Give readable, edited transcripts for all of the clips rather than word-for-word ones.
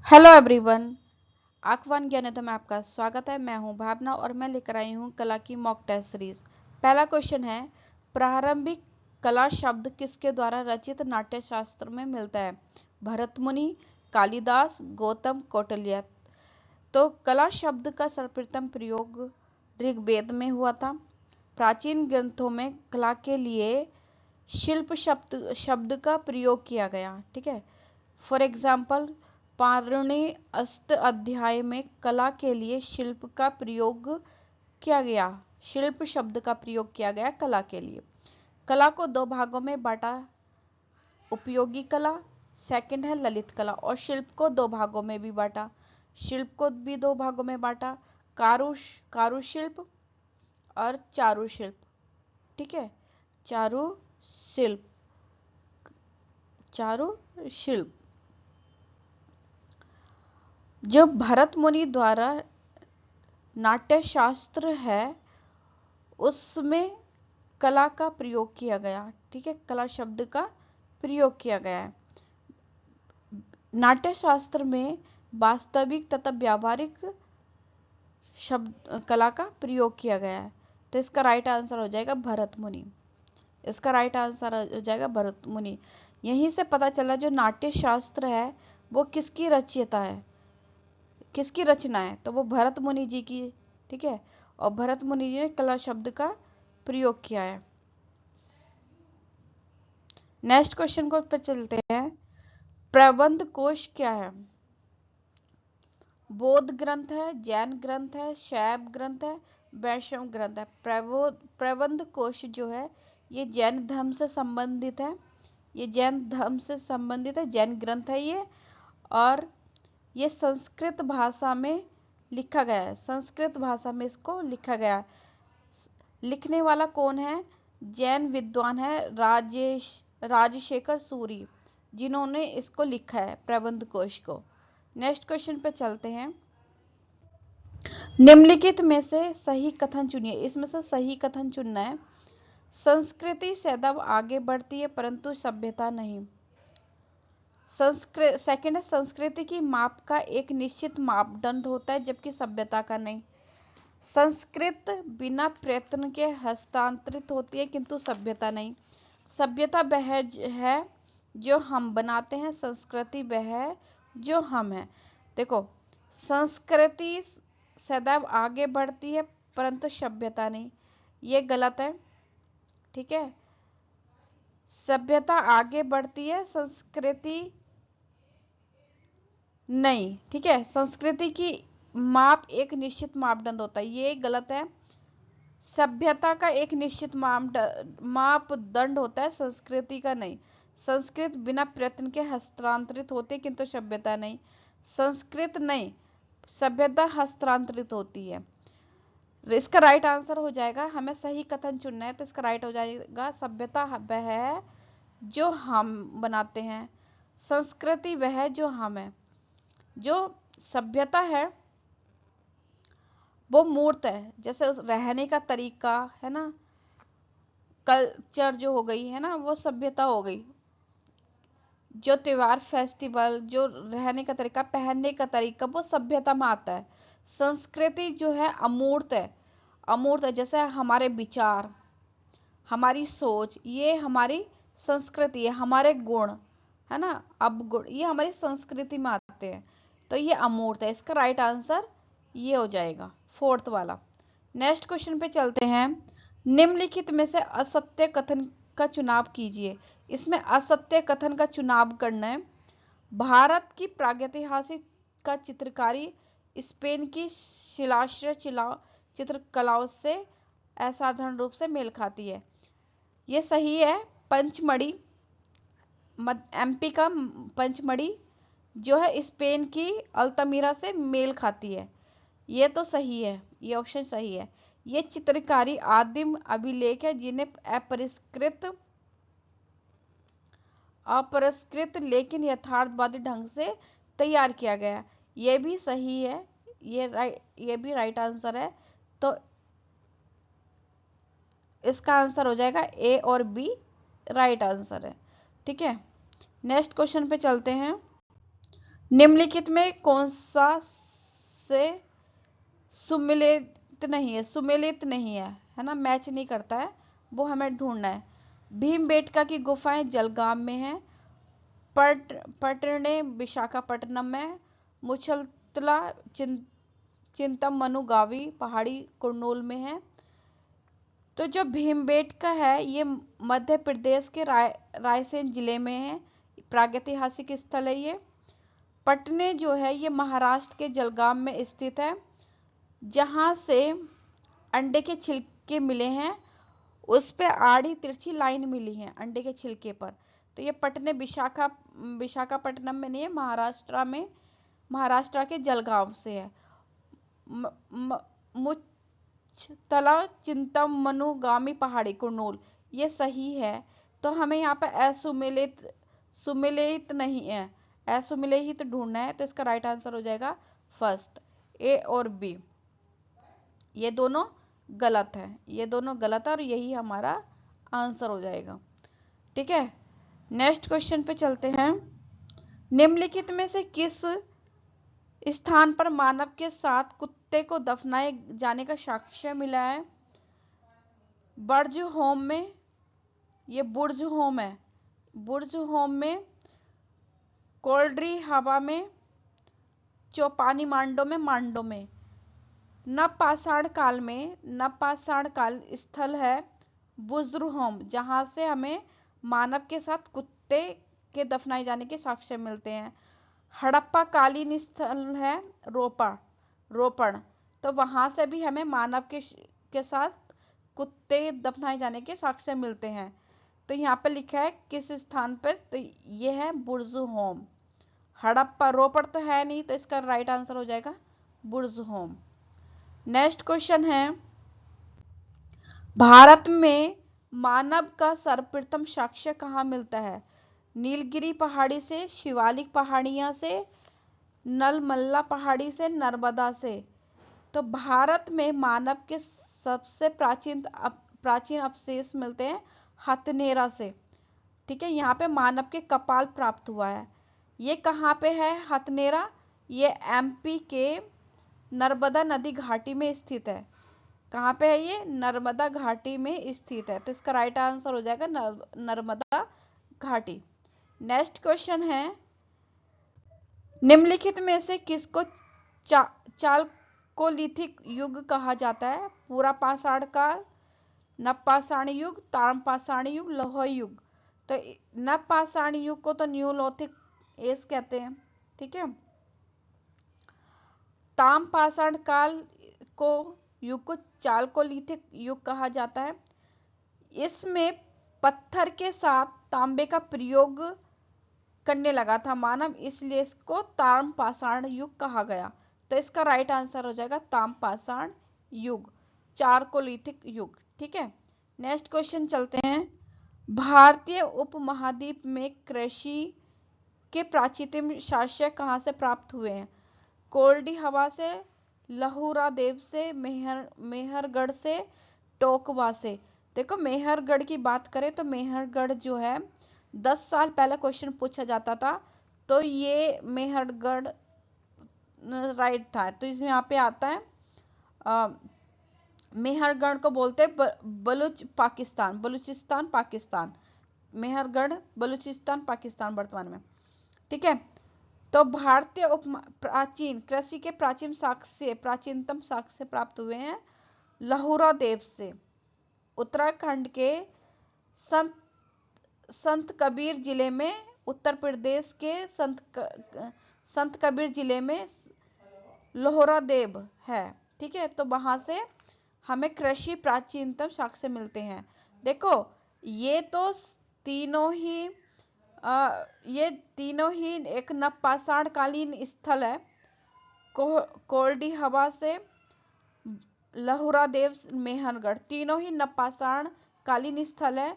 Hello everyone, आखवान Gyanodaya में आपका स्वागत है। मैं हूं भावना और मैं लेकर आई हूं कला की मॉक टेस्ट सीरीज। पहला क्वेश्चन है, प्रारंभिक कला शब्द किसके द्वारा रचित नाट्य शास्त्र में मिलता है? भरत मुनि, कालिदास, गौतम, कौटिल्य। तो कला शब्द का सर्वप्रथम प्रयोग ऋग्वेद में हुआ था। प्राचीन ग्रंथों में कला के लिए शिल्प शब्द का प्रयोग किया गया। ठीक है, फॉर एग्जाम्पल पाणिनि अष्ट अध्याय में कला के लिए शिल्प का प्रयोग किया गया। शिल्प शब्द का प्रयोग किया गया कला के लिए। कला को दो भागों में बांटा, उपयोगी कला, सेकंड है ललित कला, और शिल्प को दो भागों में भी बांटा। शिल्प को भी दो भागों में बांटा, कारुशिल्प और चारुशिल्प। ठीक है, चारुशिल्प, चारुशिल्प। जो भरत मुनि द्वारा नाट्य शास्त्र है उसमें कला का प्रयोग किया गया। ठीक है, कला शब्द का प्रयोग किया गया है। नाट्य शास्त्र में वास्तविक तथा व्यावहारिक शब्द कला का प्रयोग किया गया है। तो इसका राइट आंसर हो जाएगा भरत मुनि। इसका राइट आंसर हो जाएगा भरत मुनि। यहीं से पता चला जो नाट्य शास्त्र है वो किसकी रचयिता है, किसकी रचना है, तो वो भरत मुनि जी की। ठीक है, और भरत मुनि जी ने कला शब्द का प्रयोग किया है। नेक्स्ट क्वेश्चन को पे चलते हैं। प्रबंध कोश क्या है? बौद्ध ग्रंथ है, जैन ग्रंथ है, शैव ग्रंथ है, वैष्णव ग्रंथ है। प्रबंध कोश जो है ये जैन धर्म से संबंधित है। ये जैन धर्म से संबंधित है, जैन ग्रंथ है ये। और ये संस्कृत भाषा में लिखा गया है। संस्कृत भाषा में इसको लिखा गया है। लिखने वाला कौन है? जैन विद्वान है राजशेखर सूरि, जिन्होंने इसको लिखा है प्रबंध कोश को। नेक्स्ट क्वेश्चन पे चलते हैं। निम्नलिखित में से सही कथन चुनिए। इसमें से सही कथन चुनना है। संस्कृति सदैव आगे बढ़ती है परंतु सभ्यता नहीं। सेकंड है, संस्कृति की माप का एक निश्चित मापदंड होता है जबकि सभ्यता का नहीं। संस्कृत बिना प्रयत्न के हस्तांतरित होती है किंतु सभ्यता नहीं। सभ्यता वह है जो हम बनाते हैं, संस्कृति वह है जो हम हैं। देखो, संस्कृति सदैव आगे बढ़ती है परंतु सभ्यता नहीं, ये गलत है। ठीक है, सभ्यता आगे बढ़ती है, संस्कृति नहीं। ठीक है, संस्कृति की माप एक निश्चित मापदंड होता है, ये गलत है। सभ्यता का एक निश्चित मापदंड होता है, संस्कृति का नहीं। संस्कृत बिना प्रयत्न के हस्तांतरित होती है किंतु सभ्यता नहीं। संस्कृत नहीं, सभ्यता हस्तांतरित होती है। इसका राइट आंसर हो जाएगा, हमें सही कथन चुनना है तो इसका राइट हो जाएगा सभ्यता वह है जो हम बनाते हैं, संस्कृति वह है जो हम है। जो सभ्यता है वो मूर्त है, जैसे उस रहने का तरीका है ना, कल्चर जो हो गई है ना वो सभ्यता हो गई। जो त्योहार फेस्टिवल, जो रहने का तरीका, पहनने का तरीका, वो सभ्यता में आता है। संस्कृति जो है अमूर्त है। अमूर्त है, जैसे हमारे विचार, हमारी सोच, ये हमारी संस्कृति है। हमारे गुण है ना, अब गुण ये हमारी संस्कृति में आते हैं, तो ये अमूर्त है। इसका राइट आंसर ये हो जाएगा, फोर्थ वाला। नेक्स्ट क्वेश्चन पे चलते हैं। निम्नलिखित में से असत्य कथन का चुनाव कीजिए। इसमें असत्य कथन का चुनाव करना है। भारत की प्रागैतिहासिक का चित्रकारी स्पेन की शिलाश्रय चित्रकलाओं से असाधारण रूप से मेल खाती है, ये सही है। पंचमढ़ी, एमपी का पंचमढ़ी जो है स्पेन की अल्तमीरा से मेल खाती है, ये तो सही है, ये ऑप्शन सही है। ये चित्रकारी आदिम अभिलेख है जिन्हें अपरिष्कृत लेकिन यथार्थवादी ढंग से तैयार किया गया, ये भी सही है। ये भी राइट आंसर है, तो इसका आंसर हो जाएगा ए और बी राइट आंसर है। ठीक है, नेक्स्ट क्वेश्चन पे चलते हैं। निम्नलिखित में कौन सा से सुमेलित नहीं है ना, मैच नहीं करता है, वो हमें ढूंढना है। भीमबेटका की गुफाएं जलगांव में है, पटने विशाखापट्टनम में, मुछलतला चिंतामनुगावी पहाड़ी कुरनूल में है। तो जो भीमबेटका है ये मध्य प्रदेश के रायसेन जिले में है, प्रागैतिहासिक स्थल है ये। पटने जो है ये महाराष्ट्र के जलगांव में स्थित है, जहां से अंडे के छिलके मिले हैं, उस पे आड़ी तिरछी लाइन मिली है अंडे के छिलके पर। तो ये पटने विशाखापट्टनम में नहीं है, महाराष्ट्र के जलगांव से है। मुछतला चिंतामनुगामी पहाड़ी कुरनूल, ये सही है। तो हमें यहाँ पे सुमेलित नहीं है, असुमेलित ढूंढना है। तो इसका राइट आंसर हो जाएगा फर्स्ट, ए और बी, ये दोनों गलत है, ये दोनों गलत है और यही हमारा आंसर हो जाएगा। ठीक है, नेक्स्ट क्वेश्चन पे चलते हैं। निम्नलिखित में से किस स्थान पर मानव के साथ कुत्ते को दफनाए जाने का साक्ष्य मिला है? बुर्ज होम में, ये बुर्ज होम है, बुर्ज होम में, कोल्ड्री हवा में, चौपानी मांडो में। नवपाषाण काल स्थल है बुर्ज होम, जहां से हमें मानव के साथ कुत्ते के दफनाए जाने के साक्ष्य मिलते हैं। हड़प्पा कालीन स्थल है रोपण, तो वहां से भी हमें मानव के साथ कुत्ते दफनाए जाने के साक्ष्य मिलते हैं। तो यहाँ पे लिखा है किस स्थान पर, तो ये है बुर्ज होम। हड़प्पा, रोपड़ तो है नहीं, तो इसका राइट आंसर हो जाएगा बुर्ज होम। नेक्स्ट क्वेश्चन है, भारत में मानव का सर्वप्रथम साक्ष्य कहाँ मिलता है? नीलगिरी पहाड़ी से, शिवालिक पहाड़ियां से, नलमल्ला पहाड़ी से, नर्मदा से। तो भारत में मानव के सबसे प्राचीन अवशेष मिलते हैं हथनेरा से। ठीक है, यहाँ पे मानव के कपाल प्राप्त हुआ है। ये कहाँ पे है हथनेरा? ये एमपी के नर्मदा नदी घाटी में स्थित है। कहाँ पे है ये? नर्मदा घाटी में स्थित है। तो इसका राइट आंसर हो जाएगा नर्मदा घाटी। नेक्स्ट क्वेश्चन है, निम्नलिखित में से किसको चालकोलिथिक युग कहा जाता है? पूरा पाषाण काल, नवपाषाण युग, ताम्रपाषाण युग, लौह युग। तो नवपाषाण युग को तो न्यूलिथिक एज कहते हैं। ठीक है, ताम्रपाषाण काल को युग को चालकोलिथिक युग कहा जाता है। इसमें पत्थर के साथ तांबे का प्रयोग करने लगा था मानव, इसलिए इसको ताम्रपाषाण युग कहा गया। तो इसका राइट आंसर हो जाएगा ताम्रपाषाण युग, चालकोलिथिक युग। ठीक है, नेक्स्ट क्वेश्चन चलते हैं। भारतीय उपमहाद्वीप में कृषि के प्राचीनतम साक्ष्य कहाँ से प्राप्त हुए हैं? कोल्डी हवा से, लहुरा देव से, मेहरगढ़ से, टोकवा से। देखो मेहरगढ़ की बात करें तो मेहरगढ़ जो है 10 साल पहले क्वेश्चन पूछा जाता था, तो ये मेहरगढ़ राइट था। तो इसमें यहाँ पे आता है मेहरगढ़ को बोलते हैं बलूचिस्तान पाकिस्तान। मेहरगढ़ बलूचिस्तान पाकिस्तान वर्तमान में। ठीक है, तो भारतीय प्राचीन कृषि के प्राचीनतम साक्ष्य प्राप्त हुए हैं लहुरा देव से। उत्तराखंड के संत कबीर जिले में, उत्तर प्रदेश के संत कबीर जिले में लोहरा देव है। ठीक है, तो वहां से हमें कृषि प्राचीनतम साक्ष्य मिलते हैं। देखो ये तो तीनों ही एक नवपाषाण कालीन स्थल है। कोल्डी हवा से, लहुरा देव, मेहरगढ़, तीनों ही नवपाषाण कालीन स्थल है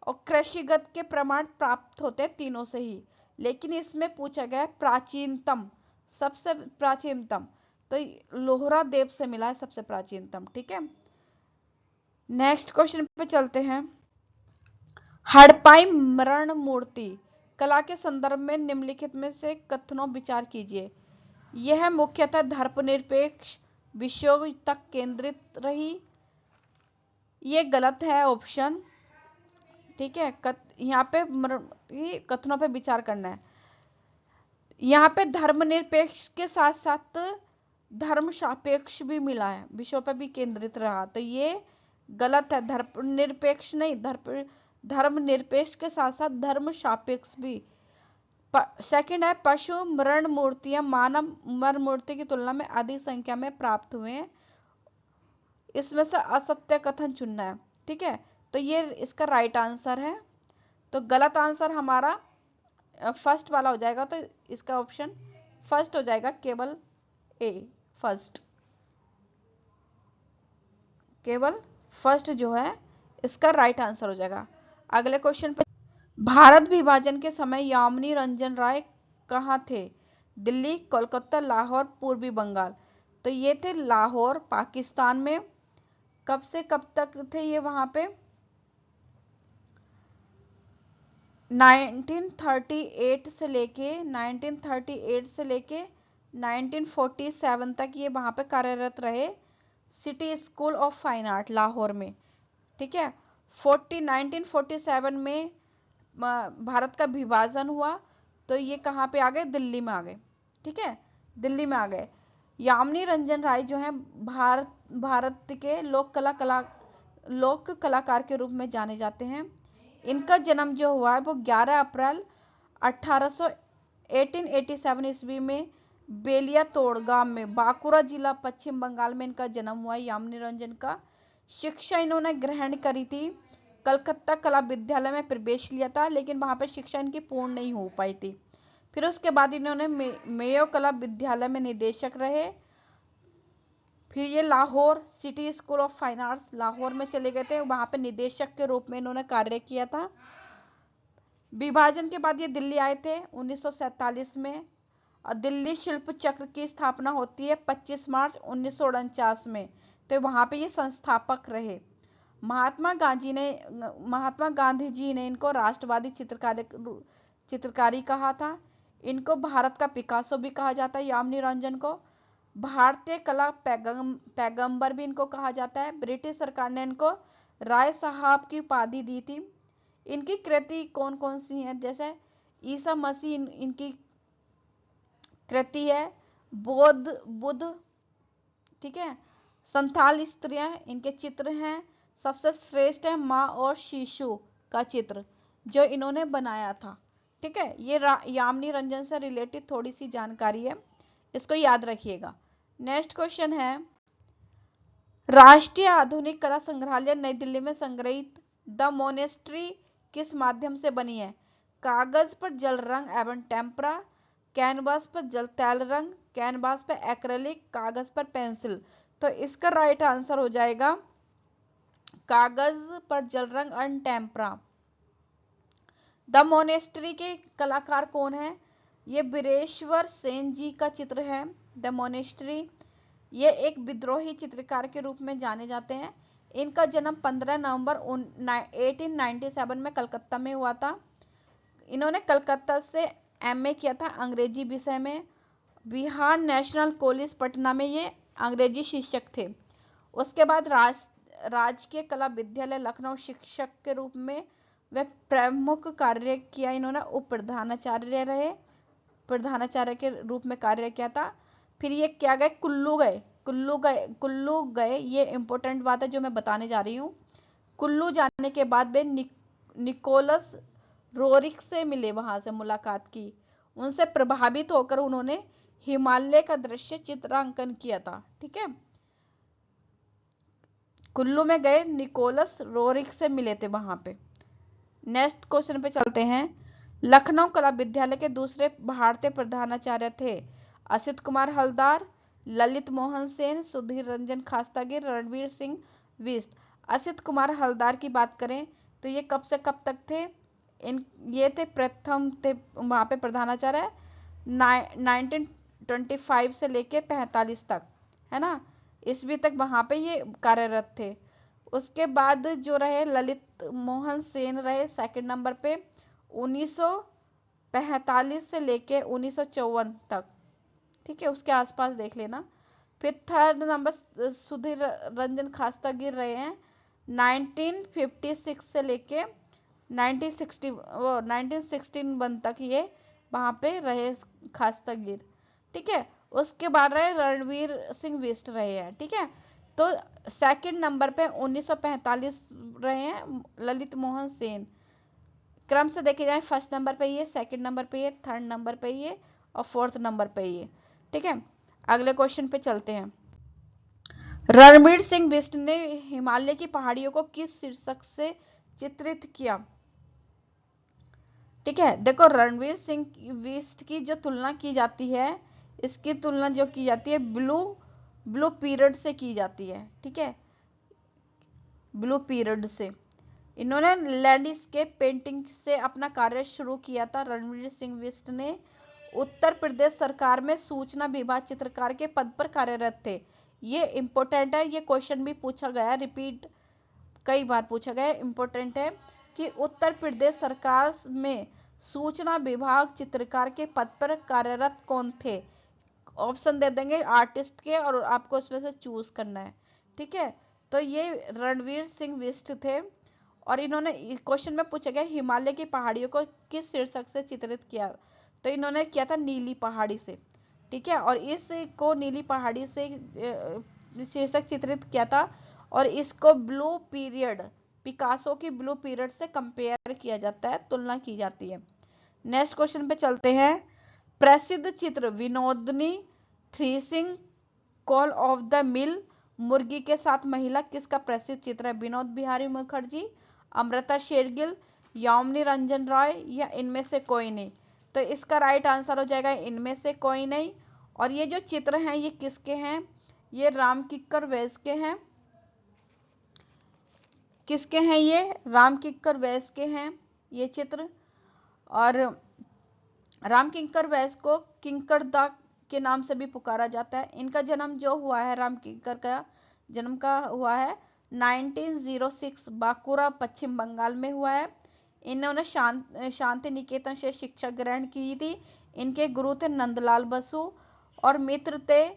और कृषिगत के प्रमाण प्राप्त होते हैं तीनों से ही। लेकिन इसमें पूछा गया प्राचीनतम, सबसे प्राचीनतम, तो लोहरा देव से मिला है सबसे प्राचीनतम। ठीक है, नेक्स्ट क्वेश्चन पे चलते हैं। हड़प्पाई मरण मूर्ति कला के संदर्भ में निम्नलिखित में से कथनों विचार कीजिए। यह मुख्यतः धर्मनिरपेक्ष विषयों तक केंद्रित रही। ये गलत है ऑप्शन, ठीक है। यहाँ पे ये कथनों पे विचार करना है। यहाँ पे धर्मनिरपेक्ष के साथ साथ धर्म सापेक्ष भी मिला है, विषयों पे भी केंद्रित रहा, तो ये गलत है। धर्मनिरपेक्ष नहीं, धर्मनिरपेक्ष के साथ साथ धर्म सापेक्ष भी। सेकंड है, पशु मरण मूर्तियां मानव मरण मूर्ति की तुलना में अधिक संख्या में प्राप्त हुए हैं। इसमें से असत्य कथन चुनना है, ठीक है। तो ये इसका राइट आंसर है। तो गलत आंसर हमारा फर्स्ट वाला हो जाएगा। तो इसका ऑप्शन फर्स्ट हो जाएगा, केवल ए, फर्स्ट, केवल फर्स्ट जो है इसका राइट आंसर हो जाएगा। अगले क्वेश्चन पे, भारत विभाजन के समय यामिनी रंजन राय कहाँ थे? दिल्ली, कोलकाता, लाहौर, पूर्वी बंगाल। तो ये थे लाहौर, पाकिस्तान में। कब से कब तक थे ये वहां पे? 1938 से लेके 1947 तक ये वहां पे कार्यरत रहे, city school of fine art Lahore में, ठीक है। 1947 में भारत का विभाजन हुआ, तो ये कहाँ पे आ गए? दिल्ली में आ गए, ठीक है, दिल्ली में आ गए। यामिनी रंजन राय जो है भारत के लोक कलाकार के रूप में जाने जाते हैं। इनका जन्म जो हुआ है वो 11 अप्रैल 1887 ईस्वी में बेलियातोड़ गांव में, बांकुरा जिला, पश्चिम बंगाल में इनका जन्म हुआ है, यामिनी रंजन का। शिक्षा इन्होंने ग्रहण करी थी, कलकत्ता कला विद्यालय में प्रवेश लिया था, लेकिन वहां पर शिक्षा इनकी पूर्ण नहीं हो पाई थी। फिर उसके बाद इन्होंने मेयो कला विद्यालय में निदेशक रहे। फिर ये Lahore city school of fine arts Lahore में चले गए थे, वहां पे निदेशक के रूप में इन्होंने कार्य किया था। विभाजन के बाद ये दिल्ली आए थे 1947 में, और दिल्ली शिल्प चक्र की स्थापना होती है 25 मार्च 1949 में, तो वहां पे ये संस्थापक रहे। महात्मा गांधी जी ने इनको राष्ट्रवादी चित्रकारी कहा था। इनको भारत का पिकासो भी कहा जाता है, यामिनी रंजन को। भारतीय कला पैगंबर भी इनको कहा जाता है। ब्रिटिश सरकार ने इनको राय साहब की उपाधि दी थी। इनकी कृति कौन कौन सी है? जैसे ईसा मसीह इनकी कृति है, बुद्ध, ठीक है। संथाल स्त्रियां इनके चित्र हैं। सबसे श्रेष्ठ है माँ और शिशु का चित्र जो इन्होंने बनाया था, ठीक है। ये यामिनी रंजन से रिलेटेड थोड़ी सी जानकारी है, इसको याद रखिएगा। नेक्स्ट क्वेश्चन है, राष्ट्रीय आधुनिक कला संग्रहालय नई दिल्ली में संग्रहित द मोनेस्ट्री किस माध्यम से बनी है? कागज पर जल रंग एवं टेम्परा, कैनवास पर जल तेल रंग, कैनवास पर एक्रेलिक, कागज पर पेंसिल। तो इसका राइट आंसर हो जाएगा कागज पर जल रंग एंड टेम्परा। द मोनेस्ट्री के कलाकार कौन है? ये बीरेश्वर सेन जी का चित्र है। द मोनेस्ट्री, ये एक विद्रोही चित्रकार के रूप में जाने जाते हैं। इनका जन्म 15 नवंबर 1897 में कलकत्ता में हुआ था। इन्होंने कलकत्ता से एमए किया था अंग्रेजी विषय में। बिहार नेशनल कॉलेज पटना में ये अंग्रेजी शिक्षक थे। उसके बाद राजकीय कला विद्यालय लखनऊ शिक्षक के रूप में वे प्रमुख कार्य किया। इन्होंने उप प्रधानाचार्य रहे, प्रधानाचार्य के रूप में कार्य किया था। फिर ये क्या गए? कुल्लू गए। ये इंपॉर्टेंट बात है जो मैं बताने जा रही हूँ। कुल्लू जाने के बाद वे निकोलस रोरिक से मिले, वहां से मुलाकात की। उनसे प्रभावित होकर उन्होंने हिमालय का दृश्य चित्रांकन किया था, ठीक है। कुल्लू में गए, निकोलस रोरिक से मिले थे वहां पे। नेक्स्ट क्वेश्चन पे चलते हैं। लखनऊ कला विद्यालय के दूसरे भारतीय प्रधानाचार्य थे असित कुमार हलदार, ललित मोहन सेन, सुधीर रंजन खास्तागिर, रणवीर सिंह बिष्ट। असित कुमार हलदार की बात करें तो ये कब से कब तक थे? ये थे प्रथम थे वहां पे प्रधानाचार्य 1925 से लेके 45 तक, है ना, ईस्वी तक वहां पे ये कार्यरत थे। उसके बाद जो रहे ललित मोहन सेन रहे सेकंड नंबर पे 1900 1945 से लेके 1954 तक, ठीक है, उसके आसपास देख लेना। फिर थर्ड नंबर सुधीर रंजन खास्ता गिर रहे हैं 1956 से लेके 1961 तक, ये वहां पे रहे खास्ता गिर, ठीक है। उसके बाद रहे रणवीर सिंह बिष्ट रहे हैं, ठीक है। तो सेकंड नंबर पे 1945 रहे हैं ललित मोहन सेन। क्रम से देखे जाए, फर्स्ट नंबर पे ये, सेकंड नंबर पे ये, थर्ड नंबर पे ये और फोर्थ नंबर पे ये, ठीक है। अगले क्वेश्चन पे चलते हैं। रणवीर सिंह बिष्ट ने हिमालय की पहाड़ियों को किस शीर्षक से चित्रित किया? ठीक है, देखो रणवीर सिंह बिष्ट की जो तुलना की जाती है, इसकी तुलना जो की जाती है ब्लू पीरियड से की जाती है, ठीक है, ब्लू पीरियड से। इन्होंने लैंडस्केप पेंटिंग से अपना कार्य शुरू किया था। रणवीर सिंह बिष्ट ने उत्तर प्रदेश सरकार में सूचना विभाग चित्रकार के पद पर कार्यरत थे। ये इंपॉर्टेंट है, ये क्वेश्चन भी पूछा गया, रिपीट कई बार पूछा गया, इंपॉर्टेंट है कि उत्तर प्रदेश सरकार में सूचना विभाग चित्रकार के पद पर कार्यरत कौन थे। ऑप्शन दे देंगे आर्टिस्ट के और आपको उसमें से चूज करना है, ठीक है। तो ये रणवीर सिंह बिष्ट थे और इन्होंने क्वेश्चन में पूछा गया हिमालय की पहाड़ियों को किस शीर्षक से चित्रित किया, तो इन्होंने किया था नीली पहाड़ी से, ठीक है। और इसको नीली पहाड़ी से शीर्षक चित्रित किया था और इसको ब्लू पीरियड, पिकासो की ब्लू पीरियड से कंपेयर किया जाता है, तुलना की जाती है। नेक्स्ट क्वेश्चन पे चलते हैं। प्रसिद्ध चित्र Vinodini threshing call of the mill मुर्गी के साथ महिला किसका प्रसिद्ध चित्र है? विनोद बिहारी मुखर्जी, अमृता शेरगिल, यामिनी रंजन रॉय या इनमें से कोई नहीं? तो इसका राइट आंसर हो जाएगा इनमें से कोई नहीं। और ये जो चित्र हैं ये किसके हैं? ये राम किक्कर वैस के हैं। किसके हैं ये? राम किक्कर वैस के हैं ये चित्र। और राम किंकर वैस को किंकर दा के नाम से भी पुकारा जाता है। इनका जन्म जो हुआ है, राम किंकर का जन्म का हुआ है 1906 बांकुरा पश्चिम बंगाल में हुआ है। इन्होंने शांति निकेतन से शिक्षा ग्रहण की थी। इनके गुरु थे नंदलाल बसु और मित्र थे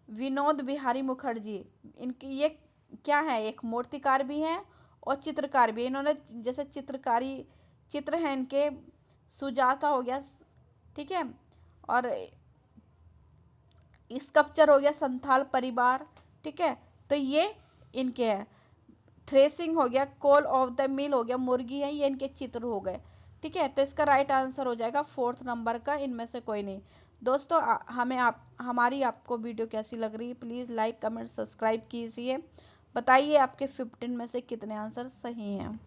विनोद बिहारी मुखर्जी। इनकी ये क्या है, एक मूर्तिकार भी हैं और चित्रकार भी। इन्होंने जैसे चित्रकारी चित्र है इनके सुजाता हो गया, ठीक है, और स्कल्पचर हो गया संथाल परिवार, ठीक है। तो ये इनके हैं। थ्रेसिंग हो गया, कॉल ऑफ द मिल हो गया, मुर्गी है, ये इनके चित्र हो गए, ठीक है। तो इसका राइट आंसर हो जाएगा फोर्थ नंबर का, इनमें से कोई नहीं। दोस्तों हमारी आपको वीडियो कैसी लग रही है, प्लीज लाइक कमेंट सब्सक्राइब कीजिए। बताइए आपके 15 में से कितने आंसर सही हैं।